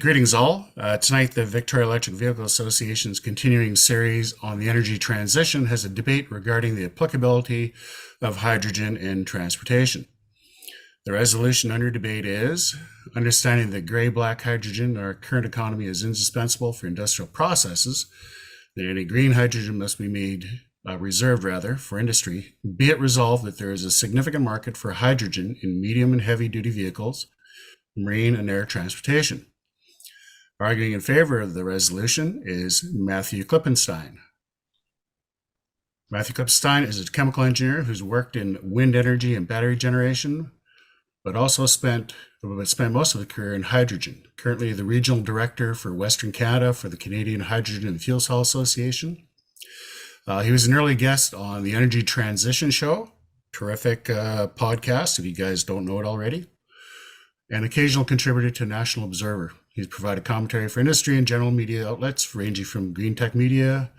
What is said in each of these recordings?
Greetings all. Tonight, the Victoria Electric Vehicle Association's continuing series on the energy transition has a debate regarding the applicability of hydrogen in transportation. The resolution under debate is understanding that gray-black hydrogen in our current economy is indispensable for industrial processes, that any green hydrogen must be reserved for industry. Be it resolved that there is a significant market for hydrogen in medium and heavy-duty vehicles, marine and air transportation. Arguing in favor of the resolution is Matthew Klippenstein. Matthew Klippenstein is a chemical engineer who's worked in wind energy and battery generation, but also spent most of his career in hydrogen. Currently the regional director for Western Canada for the Canadian Hydrogen and Fuel Cell Association. He was an early guest on the Energy Transition Show, terrific podcast if you guys don't know it already, and occasional contributor to National Observer. He's provided commentary for industry and general media outlets ranging from GreenTechMedia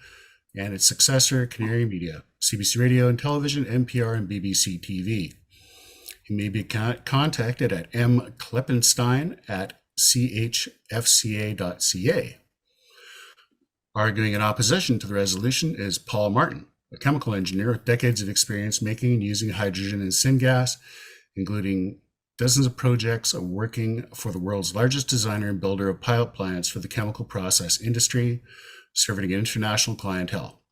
and its successor, Canary Media, CBC Radio and Television, NPR and BBC TV. He may be contacted at mklippenstein@chfca.ca. Arguing in opposition to the resolution is Paul Martin, a chemical engineer with decades of experience making and using hydrogen and syngas, including dozens of projects of working for the world's largest designer and builder of pilot plants for the chemical process industry, serving an international clientele.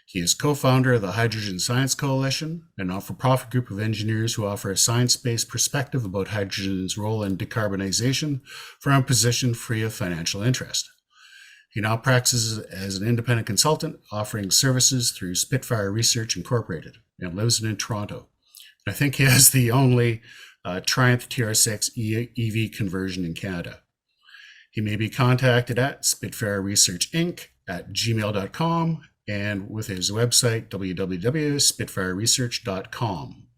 He is co-founder of the Hydrogen Science Coalition, a not-for-profit group of engineers who offer a science-based perspective about hydrogen's role in decarbonization from a position free of financial interest. He now practices as an independent consultant, offering services through Spitfire Research Incorporated, and lives in Toronto. I think he has the only Triumph TR6 EV conversion in Canada. He may be contacted at spitfireresearchinc@gmail.com and with his website www.spitfireresearch.com.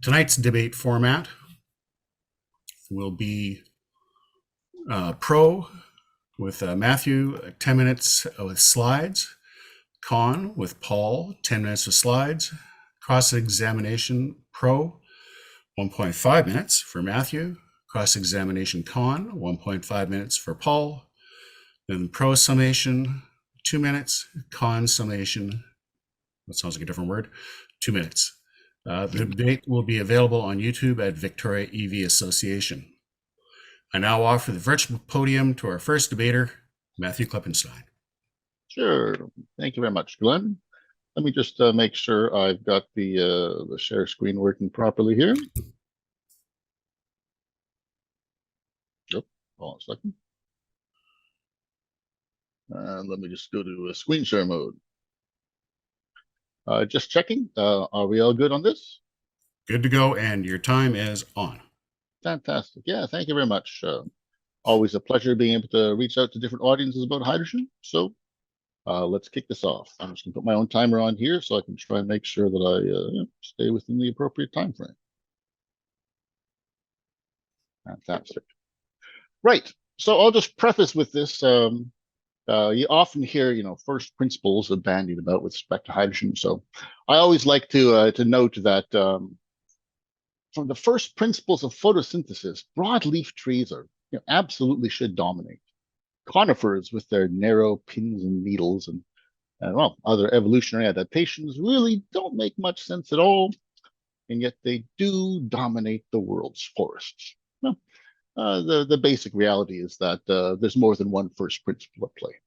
Tonight's debate format will be pro with Matthew, 10 minutes with slides, con with Paul, 10 minutes with slides, cross-examination pro, 1.5 minutes for Matthew, cross-examination con, 1.5 minutes for Paul, then pro summation, 2 minutes, con summation, that sounds like a different word, 2 minutes. The debate will be available on YouTube at Victoria EV Association. I now offer the virtual podium to our first debater, Matthew Klippenstein. Sure. Thank you very much, Glenn. Let me just make sure I've got the share screen working properly here. Yep, hold on a second. And let me just go to screen share mode. Just checking. Are we all good on this? Good to go, and your time is on. Fantastic. Yeah, thank you very much. Always a pleasure being able to reach out to different audiences about hydrogen. So let's kick this off. I'm just going to put my own timer on here so I can try and make sure that I stay within the appropriate time frame. Fantastic. Right. So I'll just preface with this. You often hear, first principles are bandied about with respect to hydrogen. So I always like to note that from the first principles of photosynthesis, broadleaf trees are absolutely should dominate. Conifers with their narrow pins and needles and well, other evolutionary adaptations really don't make much sense at all, and yet they do dominate the world's forests. Well, the basic reality is that there's more than one first principle at play.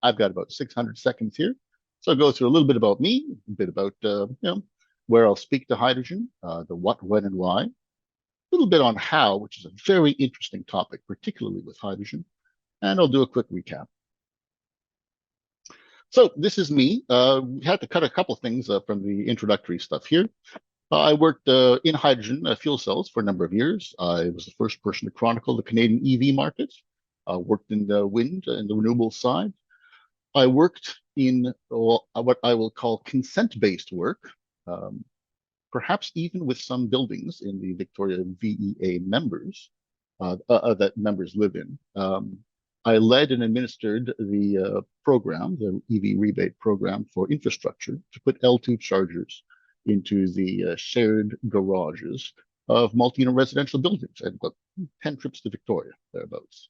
I've got about 600 seconds here, so I'll go through a little bit about me, a bit about where I'll speak to hydrogen, the what, when, and why. A little bit on how, which is a very interesting topic, particularly with hydrogen, and I'll do a quick recap. So this is me. We had to cut a couple of things from the introductory stuff here. I worked in hydrogen fuel cells for a number of years. I was the first person to chronicle the Canadian EV market. Worked in the wind and the renewable side. I worked in what I will call consent-based work, perhaps even with some buildings in the Victoria VEA members that members live in. I led and administered the program, the EV rebate program for infrastructure to put L2 chargers into the shared garages of multi-unit residential buildings. And 10 trips to Victoria, thereabouts.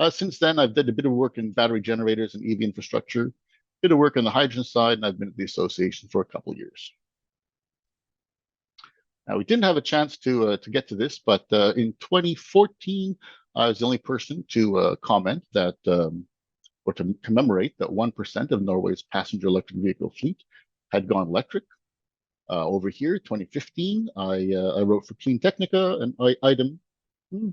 Since then, I've done a bit of work in battery generators and EV infrastructure, a bit of work on the hydrogen side, and I've been at the association for a couple of years. Now, we didn't have a chance to get to this, but in 2014, I was the only person to comment that, or to commemorate that 1% of Norway's passenger electric vehicle fleet had gone electric. Over here, 2015, I wrote for GreenTechmedia an item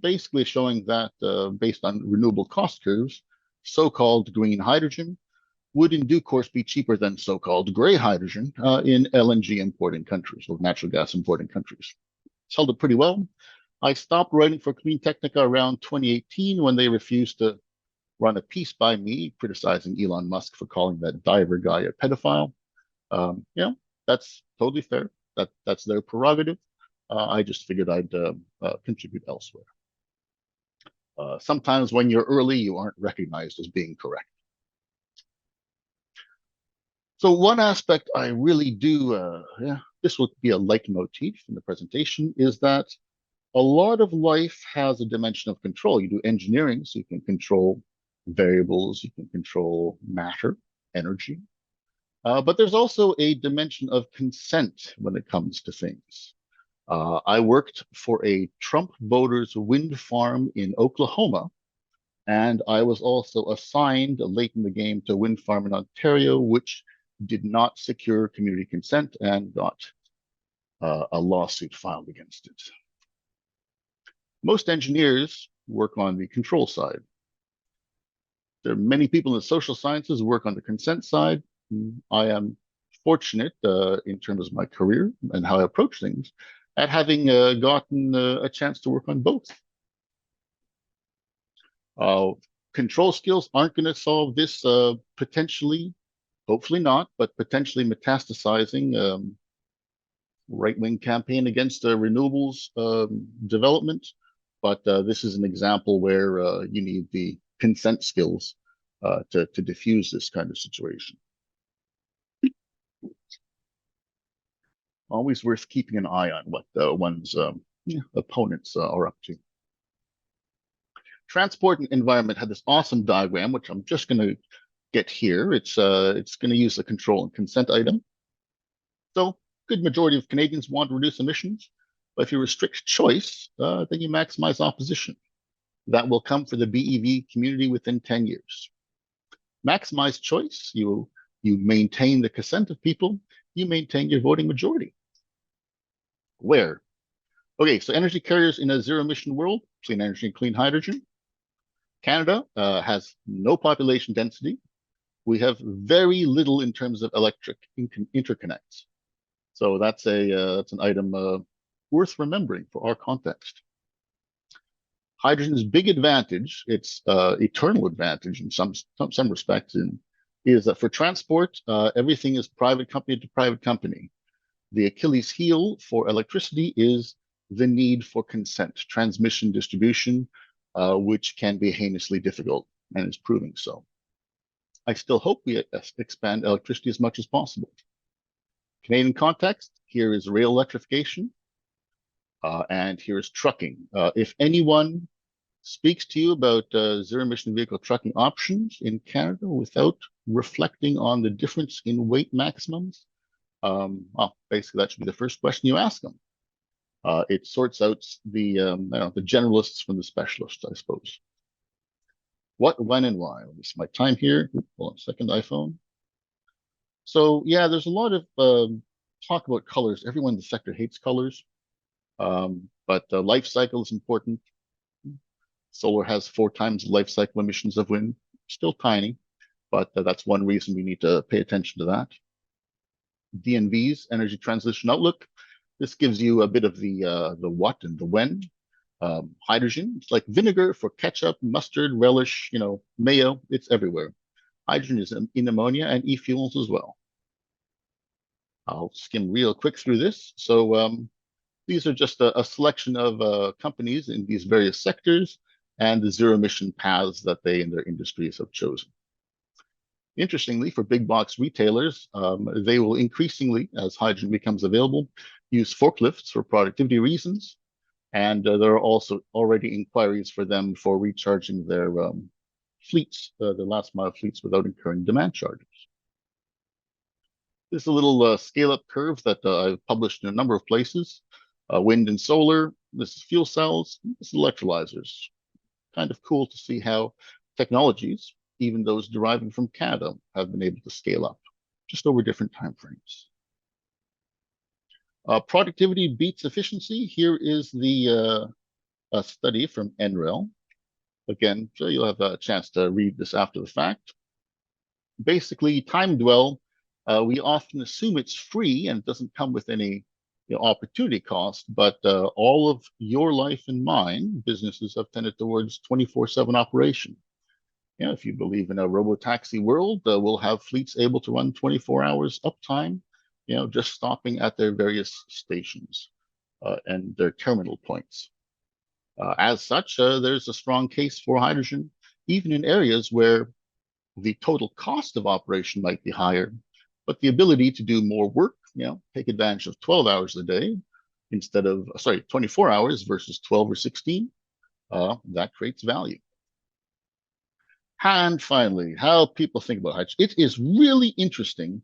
basically showing that based on renewable cost curves, so-called green hydrogen would in due course be cheaper than so-called gray hydrogen in LNG importing countries, or natural gas importing countries. It's held up pretty well. I stopped writing for GreenTechmedia around 2018 when they refused to run a piece by me criticizing Elon Musk for calling that diver guy a pedophile. That's totally fair. That's their prerogative. I just figured I'd contribute elsewhere. Sometimes when you're early, you aren't recognized as being correct. So one aspect I really do, this will be a leitmotif in the presentation, is that a lot of life has a dimension of control. You do engineering, so you can control variables, you can control matter, energy. But there's also a dimension of consent when it comes to things. I worked for a Trump voters wind farm in Oklahoma, and I was also assigned late in the game to a wind farm in Ontario, which did not secure community consent and got a lawsuit filed against it. Most engineers work on the control side. There are many people in the social sciences who work on the consent side. I am fortunate in terms of my career and how I approach things at having gotten a chance to work on both. Control skills aren't going to solve this potentially, hopefully not, but potentially metastasizing right-wing campaign against renewables development. But this is an example where you need the consent skills to diffuse this kind of situation. Always worth keeping an eye on what one's opponents are up to. Transport and environment had this awesome diagram, which I'm just going to get here. It's going to use the control and consent item. So, good majority of Canadians want to reduce emissions, but if you restrict choice, then you maximize opposition. That will come for the BEV community within 10 years. Maximize choice, you maintain the consent of people, you maintain your voting majority. Where? Okay, so energy carriers in a zero-emission world, clean energy and clean hydrogen. Canada has no population density. We have very little in terms of electric interconnects. So that's an item worth remembering for our context. Hydrogen's big advantage, its eternal advantage in some respects, is that for transport, everything is private company to private company. The Achilles heel for electricity is the need for consent, transmission, distribution, which can be heinously difficult and is proving so. I still hope we expand electricity as much as possible. Canadian context, here is rail electrification, and here is trucking. If anyone speaks to you about zero-emission vehicle trucking options in Canada without reflecting on the difference in weight maximums, well, basically that should be the first question you ask them. It sorts out the generalists from the specialists, I suppose. What, when, and why? Let me see my time here. Hold on a second, iPhone. So yeah, there's a lot of talk about colors. Everyone in the sector hates colors, but life cycle is important. Solar has 4 times the life cycle emissions of wind. Still tiny, but that's one reason we need to pay attention to that. DNV's Energy Transition Outlook. This gives you a bit of the what and the when. Hydrogen, it's like vinegar for ketchup, mustard, relish, mayo. It's everywhere. Hydrogen is in ammonia and e-fuels as well. I'll skim real quick through this. So these are just a selection of companies in these various sectors and the zero emission paths that they and their industries have chosen. Interestingly, for big box retailers, they will increasingly, as hydrogen becomes available, use forklifts for productivity reasons. And there are also already inquiries for them for recharging their fleets, the last mile fleets, without incurring demand charges. This is a little scale-up curve that I've published in a number of places. Wind and solar, this is fuel cells, this is electrolyzers. Kind of cool to see how technologies, even those deriving from Canada, have been able to scale up just over different timeframes. Productivity beats efficiency. Here is the study from NREL. Again, so you'll have a chance to read this after the fact. Basically, time dwell, we often assume it's free and it doesn't come with any opportunity cost, but all of your life and mine, businesses have tended towards 24/7 operation. If you believe in a robo-taxi world, we'll have fleets able to run 24 hours uptime, just stopping at their various stations and their terminal points. As such, there's a strong case for hydrogen, even in areas where the total cost of operation might be higher, but the ability to do more work, take advantage of 12 hours a day instead of, 24 hours versus 12 or 16, that creates value. And finally, how people think about hydrogen. It is really interesting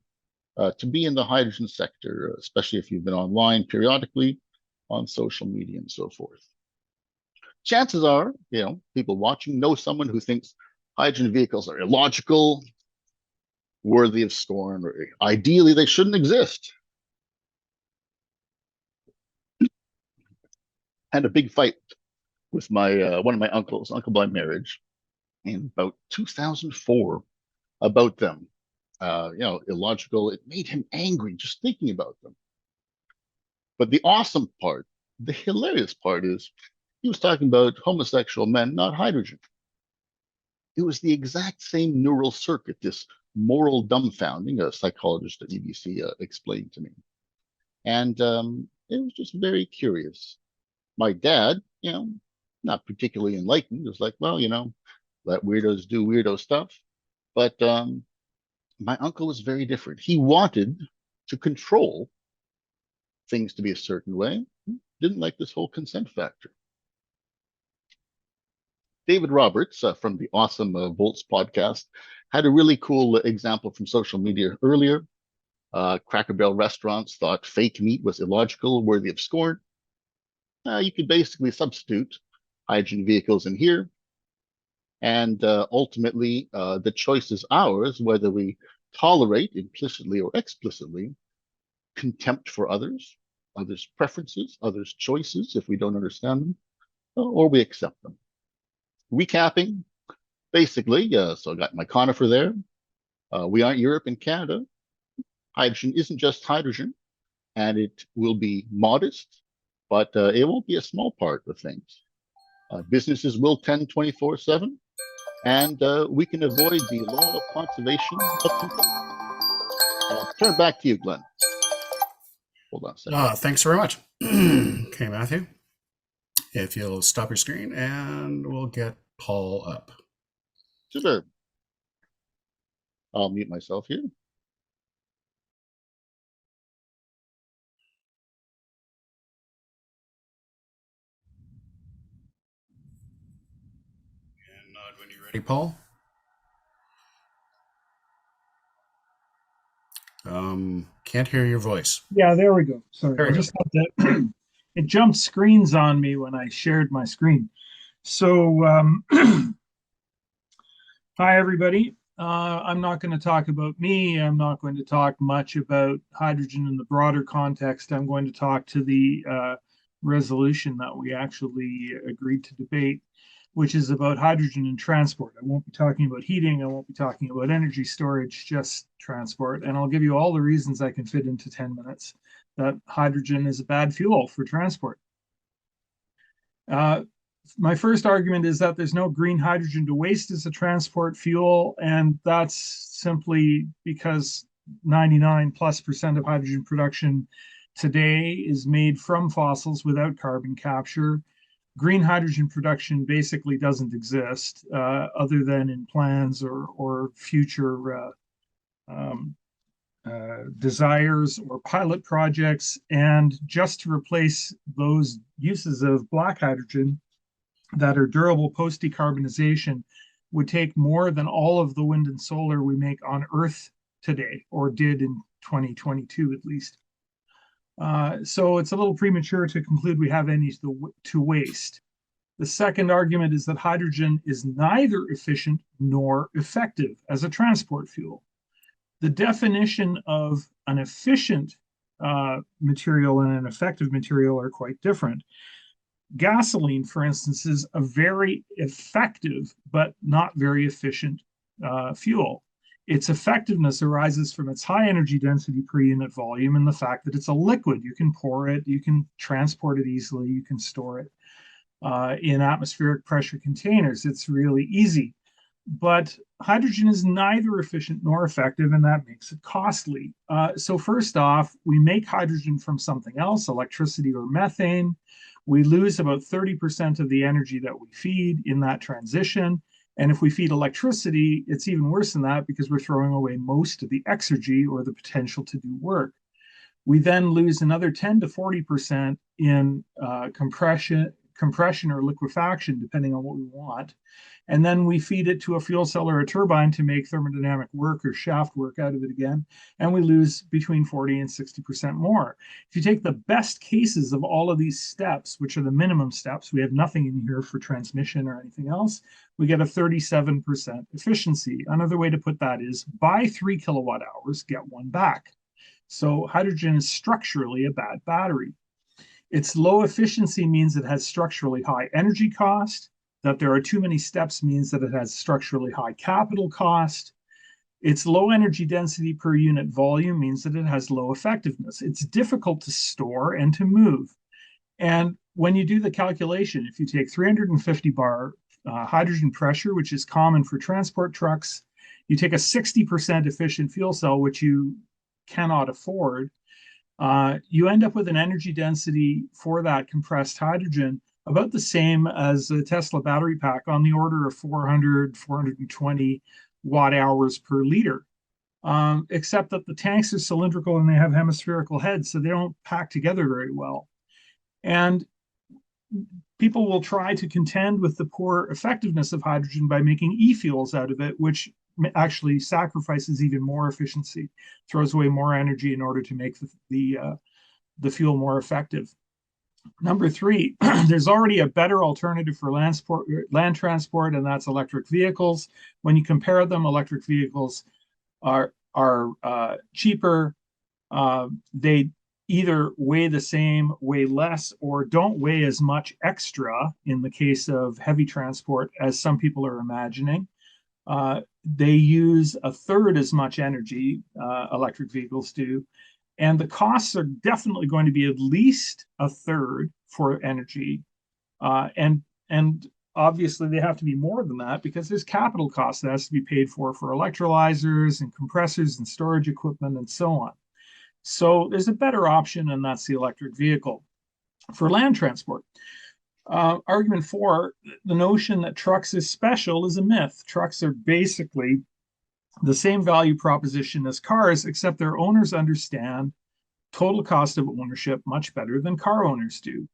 to be in the hydrogen sector, especially if you've been online periodically on social media and so forth. Chances are, people watching know someone who thinks hydrogen vehicles are illogical, worthy of scorn, or ideally they shouldn't exist. Had a big fight with my one of my uncles, uncle by marriage, in about 2004 about them. Illogical. It made him angry just thinking about them. But the awesome part, the hilarious part is he was talking about homosexual men, not hydrogen. It was the exact same neural circuit, this moral dumbfounding, a psychologist at BBC explained to me. And it was just very curious. My dad, not particularly enlightened, was like, well, let weirdos do weirdo stuff. But my uncle was very different. He wanted to control things to be a certain way, didn't like this whole consent factor. David Roberts from the awesome Volts podcast had a really cool example from social media earlier. Cracker Barrel restaurants thought fake meat was illogical, worthy of scorn. You could basically substitute hydrogen vehicles in here. And ultimately, the choice is ours, whether we tolerate implicitly or explicitly contempt for others, others' preferences, others' choices, if we don't understand them, or we accept them. Recapping, basically, so I got my conifer there. We aren't Europe and Canada. Hydrogen isn't just hydrogen, and it will be modest, but it won't be a small part of things. Businesses will tend 24/7, and we can avoid the law of conservation of consumption. Turn it back to you, Glenn. Hold on a second. Thanks very much. Okay, Matthew, if you'll stop your screen and we'll get Paul up. Super. I'll mute myself here. And nod when you're ready, Paul. Can't hear your voice. Yeah, there we go. Sorry, There we I go. just had that. It jumped screens on me when I shared my screen. So, hi, everybody. I'm not going to talk about me. I'm not going to talk much about hydrogen in the broader context. I'm going to talk to the resolution that we actually agreed to debate, which is about hydrogen and transport. I won't be talking about heating. I won't be talking about energy storage, just transport. And I'll give you all the reasons I can fit into 10 minutes that hydrogen is a bad fuel for transport. My first argument is that there's no green hydrogen to waste as a transport fuel, and that's simply because 99+% of hydrogen production today is made from fossils without carbon capture. Green hydrogen production basically doesn't exist other than in plans or future desires or pilot projects. And just to replace those uses of black hydrogen that are durable post decarbonization would take more than all of the wind and solar we make on Earth today, or did in 2022 at least. So it's a little premature to conclude we have any to waste. The second argument is that hydrogen is neither efficient nor effective as a transport fuel. The definition of an efficient material and an effective material are quite different. Gasoline, for instance, is a very effective but not very efficient fuel. Its effectiveness arises from its high energy density per unit volume and the fact that it's a liquid. You can pour it, you can transport it easily, you can store it in atmospheric pressure containers. It's really easy. But hydrogen is neither efficient nor effective, and that makes it costly. So first off, we make hydrogen from something else, electricity or methane. We lose about 30% of the energy that we feed in that transition. And if we feed electricity, it's even worse than that because we're throwing away most of the exergy or the potential to do work. We then lose another 10 to 40% in compression or liquefaction, depending on what we want. And then we feed it to a fuel cell or a turbine to make thermodynamic work or shaft work out of it again. And we lose between 40 and 60% more. If you take the best cases of all of these steps, which are the minimum steps, we have nothing in here for transmission or anything else, we get a 37% efficiency. Another way to put that is buy 3 kilowatt hours, get 1 back. So hydrogen is structurally a bad battery. Its low efficiency means it has structurally high energy cost. That there are too many steps means that it has structurally high capital cost. Its low energy density per unit volume means that it has low effectiveness. It's difficult to store and to move. And when you do the calculation, if you take 350 bar hydrogen pressure, which is common for transport trucks, you take a 60% efficient fuel cell, which you cannot afford, you end up with an energy density for that compressed hydrogen about the same as a Tesla battery pack, on the order of 400, 420 watt hours per liter, except that the tanks are cylindrical and they have hemispherical heads, so they don't pack together very well. And people will try to contend with the poor effectiveness of hydrogen by making e-fuels out of it, which actually sacrifices even more efficiency, throws away more energy in order to make the fuel more effective. Number 3, there's already a better alternative for land transport, and that's electric vehicles. When you compare them, electric vehicles are cheaper. They either weigh the same, weigh less, or don't weigh as much extra in the case of heavy transport as some people are imagining. They use a third as much energy, electric vehicles do. And the costs are definitely going to be at least a third for energy. And obviously they have to be more than that because there's capital costs that has to be paid for electrolyzers and compressors and storage equipment and so on. So there's a better option, and that's the electric vehicle. For land transport, argument 4, the notion that trucks is special is a myth. Trucks are basically the same value proposition as cars, except their owners understand total cost of ownership much better than car owners do.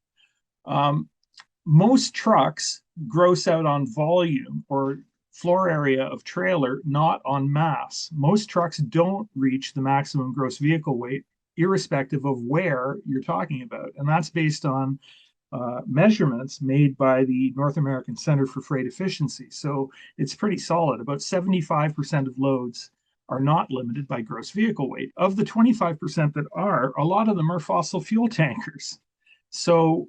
Most trucks gross out on volume or floor area of trailer, not on mass. Most trucks don't reach the maximum gross vehicle weight, irrespective of where you're talking about. And that's based on measurements made by the North American Center for Freight Efficiency. So it's pretty solid. About 75% of loads are not limited by gross vehicle weight. Of the 25% that are, a lot of them are fossil fuel tankers. So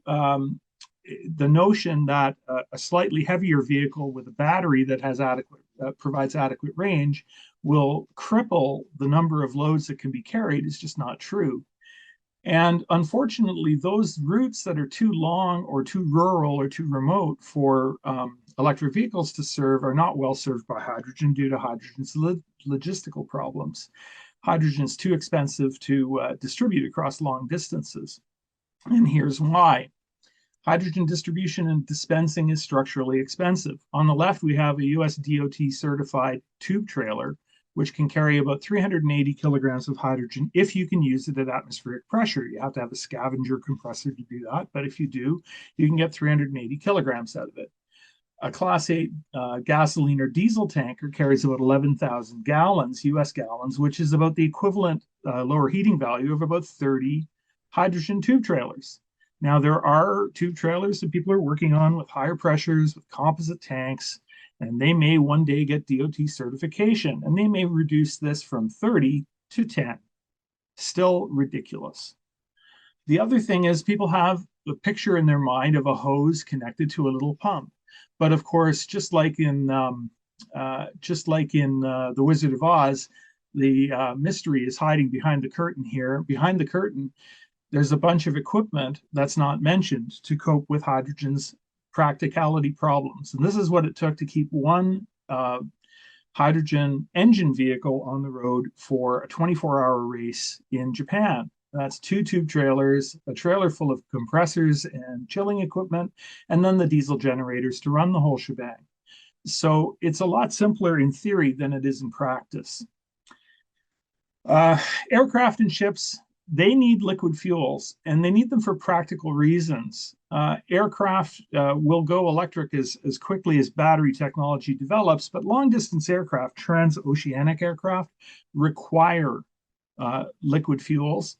the notion that a slightly heavier vehicle with a battery that has provides adequate range will cripple the number of loads that can be carried is just not true. And unfortunately, those routes that are too long or too rural or too remote for electric vehicles to serve are not well served by hydrogen due to hydrogen's logistical problems. Hydrogen is too expensive to distribute across long distances. And here's why. Hydrogen distribution and dispensing is structurally expensive. On the left, we have a US DOT certified tube trailer which can carry about 380 kilograms of hydrogen if you can use it at atmospheric pressure. You have to have a scavenger compressor to do that, but if you do, you can get 380 kilograms out of it. A Class 8 gasoline or diesel tanker carries about 11,000 gallons, US gallons, which is about the equivalent lower heating value of about 30 hydrogen tube trailers. Now, there are tube trailers that people are working on with higher pressures, with composite tanks, and they may one day get DOT certification, and they may reduce this from 30 to 10. Still ridiculous. The other thing is people have a picture in their mind of a hose connected to a little pump. But of course, just like in The Wizard of Oz, the mystery is hiding behind the curtain here. Behind the curtain, there's a bunch of equipment that's not mentioned to cope with hydrogen's practicality problems. And this is what it took to keep one hydrogen engine vehicle on the road for a 24-hour race in Japan. That's 2 tube trailers, a trailer full of compressors and chilling equipment, and then the diesel generators to run the whole shebang. So it's a lot simpler in theory than it is in practice. Aircraft and ships, they need liquid fuels, and they need them for practical reasons. Aircraft will go electric as quickly as battery technology develops, but long-distance aircraft, transoceanic aircraft, require liquid fuels.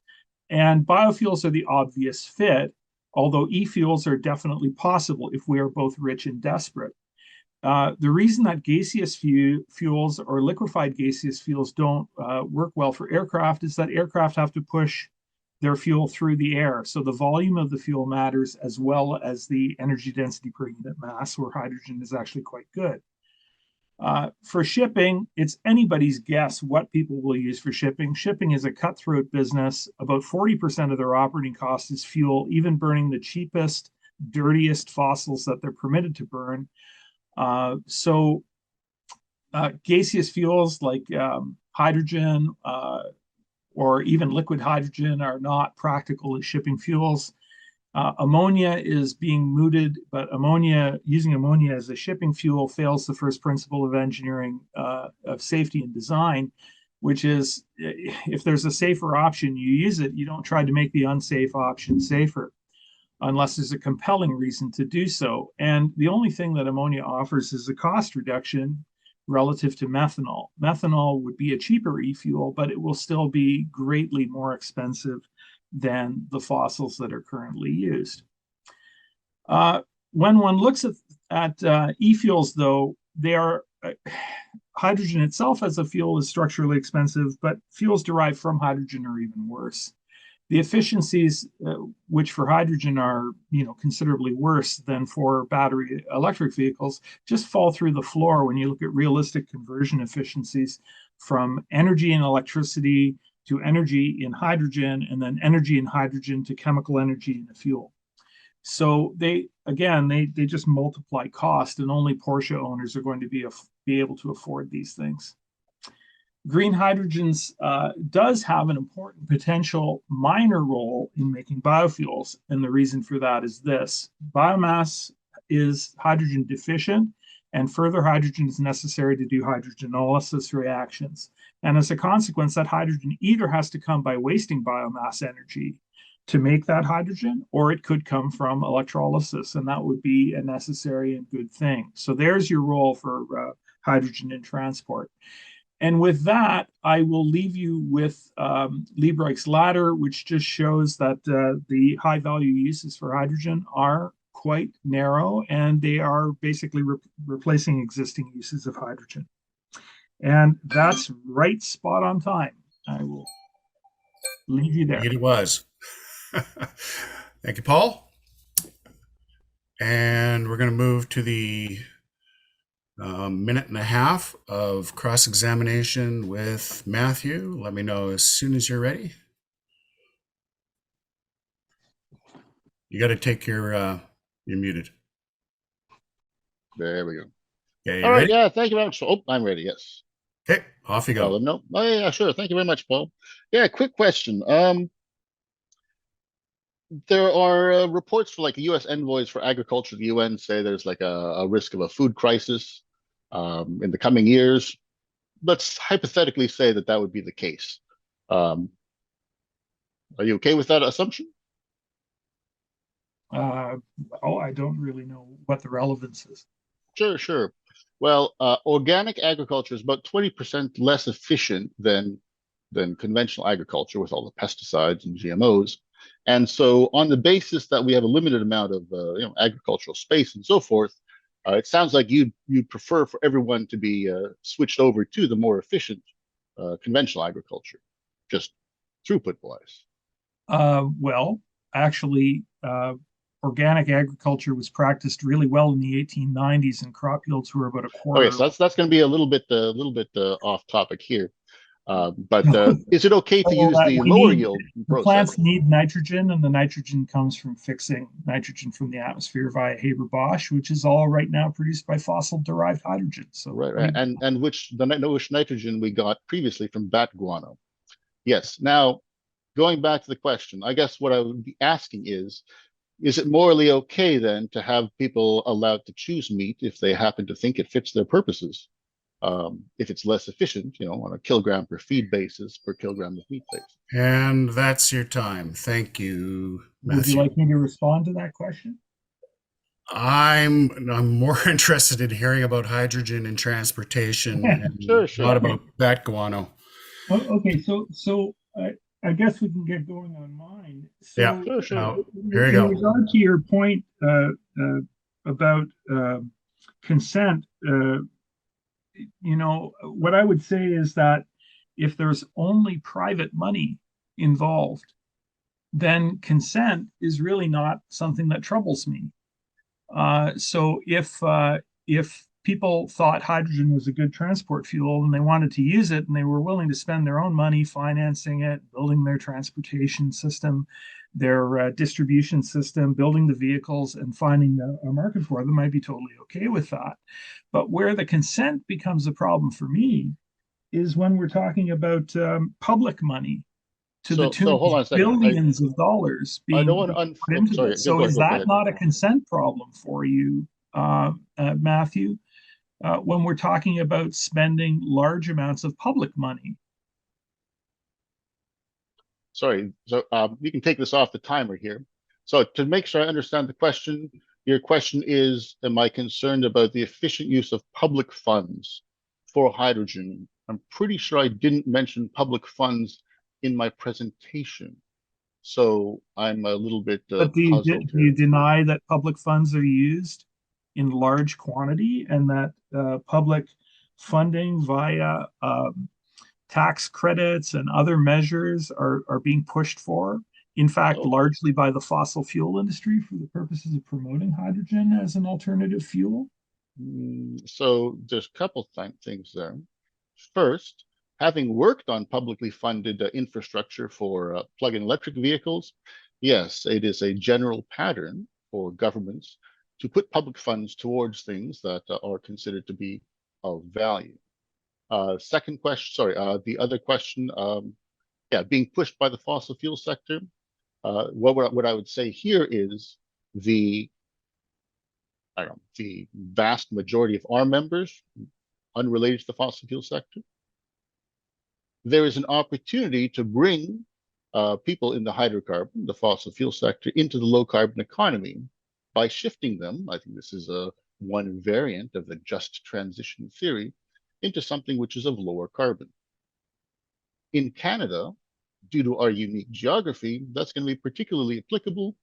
And biofuels are the obvious fit, although e-fuels are definitely possible if we are both rich and desperate. The reason that gaseous fuels or liquefied gaseous fuels don't work well for aircraft is that aircraft have to push their fuel through the air. So the volume of the fuel matters as well as the energy density per unit mass, where hydrogen is actually quite good. For shipping, it's anybody's guess what people will use for shipping. Shipping is a cutthroat business. About 40% of their operating cost is fuel, even burning the cheapest, dirtiest fossils that they're permitted to burn. Gaseous fuels like hydrogen or even liquid hydrogen are not practical as shipping fuels. Ammonia is being mooted, but using ammonia as a shipping fuel fails the first principle of engineering of safety and design, which is if there's a safer option, you use it. You don't try to make the unsafe option safer unless there's a compelling reason to do so. And the only thing that ammonia offers is a cost reduction relative to methanol. Methanol would be a cheaper e-fuel, but it will still be greatly more expensive than the fossils that are currently used. When one looks at e-fuels, though, they are hydrogen itself as a fuel is structurally expensive, but fuels derived from hydrogen are even worse. The efficiencies, which for hydrogen are considerably worse than for battery electric vehicles, just fall through the floor when you look at realistic conversion efficiencies from energy and electricity to energy in hydrogen, and then energy in hydrogen to chemical energy in a fuel. So they just multiply cost, and only Porsche owners are going to be able to afford these things. Green hydrogens does have an important potential minor role in making biofuels, and the reason for that is this: biomass is hydrogen deficient, and further hydrogen is necessary to do hydrogenolysis reactions. And as a consequence, that hydrogen either has to come by wasting biomass energy to make that hydrogen, or it could come from electrolysis, and that would be a necessary and good thing. So there's your role for hydrogen in transport. And with that, I will leave you with Liebreich's ladder, which just shows that the high value uses for hydrogen are quite narrow, and they are basically replacing existing uses of hydrogen. And that's right spot on time. I will leave you there. It was. Thank you, Paul. And we're going to move to the minute and a half of cross-examination with Matthew. Let me know as soon as you're ready. You got to take you're muted. There we go. Okay, All right. ready? Yeah. Thank you very much. Oh, I'm ready. Yes. Okay, off you go. No. Oh, yeah, sure. Thank you very much, Paul. Yeah. Quick question. There are reports for like U.S. envoys for agriculture to the UN say there's like a risk of a food crisis in the coming years. let's hypothetically say that that would be the case. Are you okay with that assumption? Oh, I don't really know what the relevance is. Sure, sure. Well, organic agriculture is about 20% less efficient than conventional agriculture with all the pesticides and GMOs. And so, on the basis that we have a limited amount of agricultural space and so forth, it sounds like you'd prefer for everyone to be switched over to the more efficient conventional agriculture, just throughput wise. Well, actually, organic agriculture was practiced really well in the 1890s, and crop yields were about a quarter. Okay, so that's going to be a little bit off topic here. But is it okay to use the lower yield process? Plants need nitrogen, and the nitrogen comes from fixing nitrogen from the atmosphere via Haber-Bosch, which is all right now produced by fossil-derived hydrogen. So right. And which nitrogen we got previously from bat guano. Yes. Now, going back to the question, I guess what I would be asking is it morally okay then to have people allowed to choose meat if they happen to think it fits their purposes? If it's less efficient, on a kilogram per feed basis, per kilogram of meat basis. And that's your time. Thank you, Matthew. Would you like me to respond to that question? I'm more interested in hearing about hydrogen and transportation and Sure. not about bat guano. Okay, so I guess we can get going on mine. So, yeah, sure. Now, here you go. In regard to your point about consent, what I would say is that if there's only private money involved, then consent is really not something that troubles me. So if people thought hydrogen was a good transport fuel and they wanted to use it and they were willing to spend their own money financing it, building their transportation system, their distribution system, building the vehicles and finding a market for them, I'd be totally okay with that. But where the consent becomes a problem for me is when we're talking about public money to the tune of billions of dollars being put into this. So is that not a consent problem for you, Matthew, when we're talking about spending large amounts of public money? Sorry, so you can take this off the timer here. So to make sure I understand the question, your question is, am I concerned about the efficient use of public funds for hydrogen? I'm pretty sure I didn't mention public funds in my presentation. So I'm a little bit But do you deny that public funds are used in large quantity and that public funding via tax credits and other measures are being pushed for, in fact, largely by the fossil fuel industry for the purposes of promoting hydrogen as an alternative fuel? So there's a couple things there. First, having worked on publicly funded infrastructure for plug-in electric vehicles, yes, it is a general pattern for governments to put public funds towards things that are considered to be of value. Second question, sorry, the other question, being pushed by the fossil fuel sector. What I would say here is the vast majority of our members, unrelated to the fossil fuel sector, there is an opportunity to bring people in the hydrocarbon, the fossil fuel sector, into the low carbon economy by shifting them. I think this is one variant of the just transition theory into something which is of lower carbon. In Canada, due to our unique geography, that's going to be particularly applicable,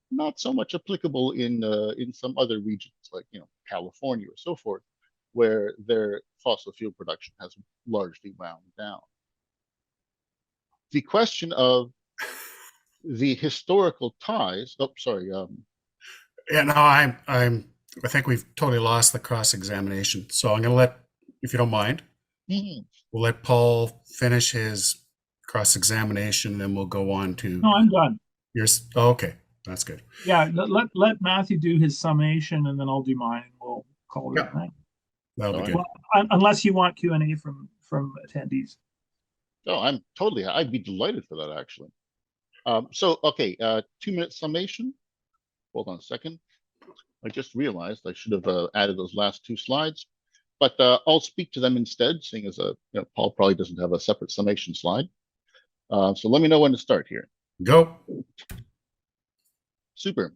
not so much applicable in some other regions like California or so forth, where their fossil fuel production has largely wound down. The question of the historical ties. Oh, sorry. Yeah, no, I think we've totally lost the cross-examination. So I'm going to let, if you don't mind, we'll let Paul finish his cross-examination, then we'll go on to. No, I'm done. Okay, that's good. Yeah, let Matthew do his summation, and then I'll do mine, and we'll call it a night. That'll be good. Well, unless you want Q&A from attendees. Oh, I'd be delighted for that, actually. So, okay, 2-minute summation. Hold on a second. I just realized I should have added those last 2 slides. but I'll speak to them instead, seeing as Paul probably doesn't have a separate summation slide. So let me know when to start here. Go. Super.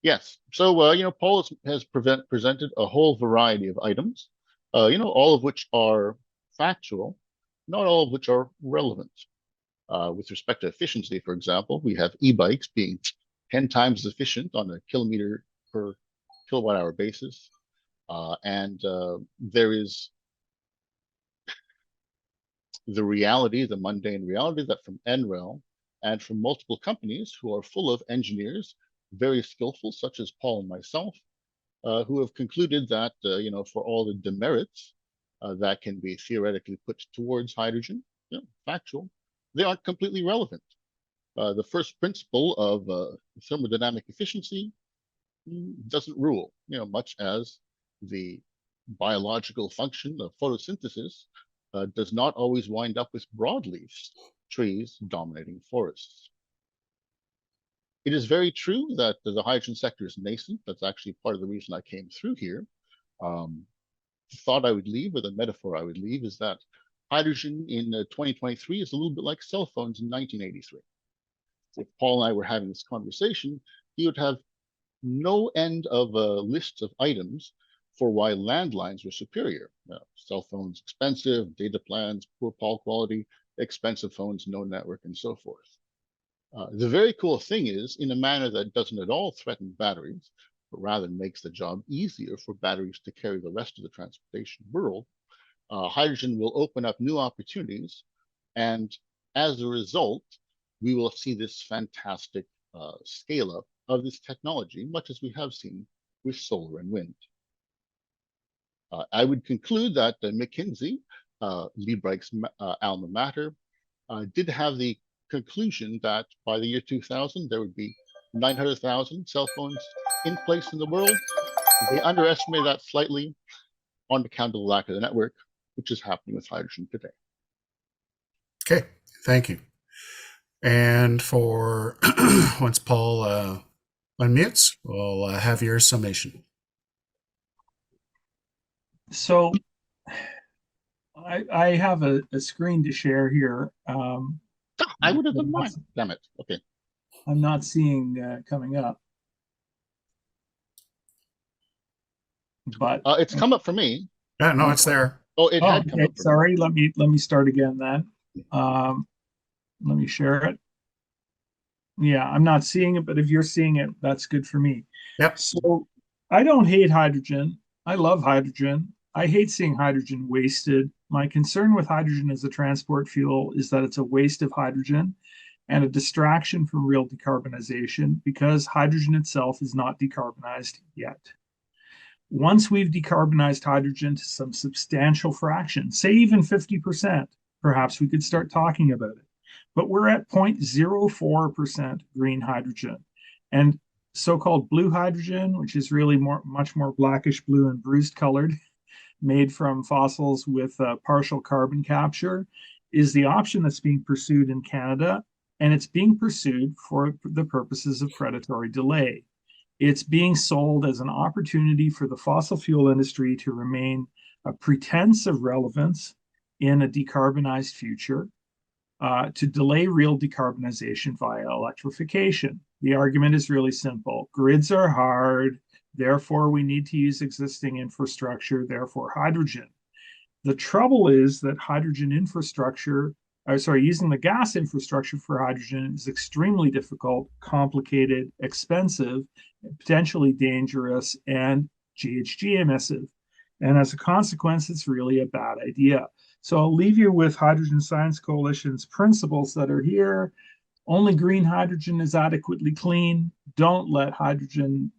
Yes. So, Paul has presented a whole variety of items, all of which are factual, not all of which are relevant. With respect to efficiency, for example, we have e-bikes being 10 times as efficient on a kilometer per kilowatt hour basis. And there is the mundane reality that from NREL and from multiple companies who are full of engineers, very skillful, such as Paul and myself, who have concluded that, for all the demerits that can be theoretically put towards hydrogen, factual, they aren't completely relevant. The first principle of thermodynamic efficiency doesn't rule, much as the biological function of photosynthesis does not always wind up with broadleafs, trees dominating forests. It is very true that the hydrogen sector is nascent. That's actually part of the reason I came through here. The thought I would leave, or the metaphor I would leave, is that hydrogen in 2023 is a little bit like cell phones in 1983. If Paul and I were having this conversation, he would have no end of lists of items for why landlines were superior. Cell phones expensive, data plans, poor call quality, expensive phones, no network, and so forth. The very cool thing is, in a manner that doesn't at all threaten batteries, but rather makes the job easier for batteries to carry the rest of the transportation world, hydrogen will open up new opportunities. And as a result, we will see this fantastic scale up of this technology, much as we have seen with solar and wind. I would conclude that McKinsey, Liebreich's alma mater, did have the conclusion that by the year 2000, there would be 900,000 cell phones in place in the world. They underestimated that slightly on account of the lack of the network, which is happening with hydrogen today. Okay, thank you. And for once Paul unmutes, we'll have your summation. So I have a screen to share here. I would have done mine. Damn it. Okay. I'm not seeing coming up. But it's come up for me. Yeah, no, it's there. Oh, it had come up. Sorry, let me start again then. Let me share it. Yeah, I'm not seeing it, but if you're seeing it, that's good for me. Yep. So I don't hate hydrogen. I love hydrogen. I hate seeing hydrogen wasted. My concern with hydrogen as a transport fuel is that it's a waste of hydrogen and a distraction from real decarbonization, because hydrogen itself is not decarbonized yet. Once we've decarbonized hydrogen to some substantial fraction, say even 50%, perhaps we could start talking about it. But we're at 0.04% green hydrogen. And so-called blue hydrogen, which is really much more blackish blue and bruised colored, made from fossils with partial carbon capture, is the option that's being pursued in Canada, and it's being pursued for the purposes of predatory delay. It's being sold as an opportunity for the fossil fuel industry to remain a pretense of relevance in a decarbonized future, to delay real decarbonization via electrification. The argument is really simple. Grids are hard, therefore we need to use existing infrastructure, therefore hydrogen. The trouble is that hydrogen infrastructure, using the gas infrastructure for hydrogen is extremely difficult, complicated, expensive, potentially dangerous, and GHG emissive. And as a consequence, it's really a bad idea. So I'll leave you with Hydrogen Science Coalition's principles that are here. Only green hydrogen is adequately clean. Don't let hydrogen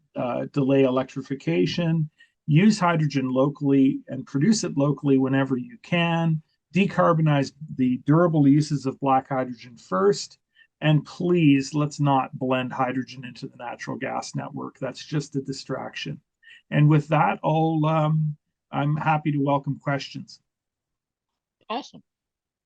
delay electrification. Use hydrogen locally and produce it locally whenever you can. Decarbonize the durable uses of black hydrogen first. And please, let's not blend hydrogen into the natural gas network. That's just a distraction. And with that, I'm happy to welcome questions. Awesome.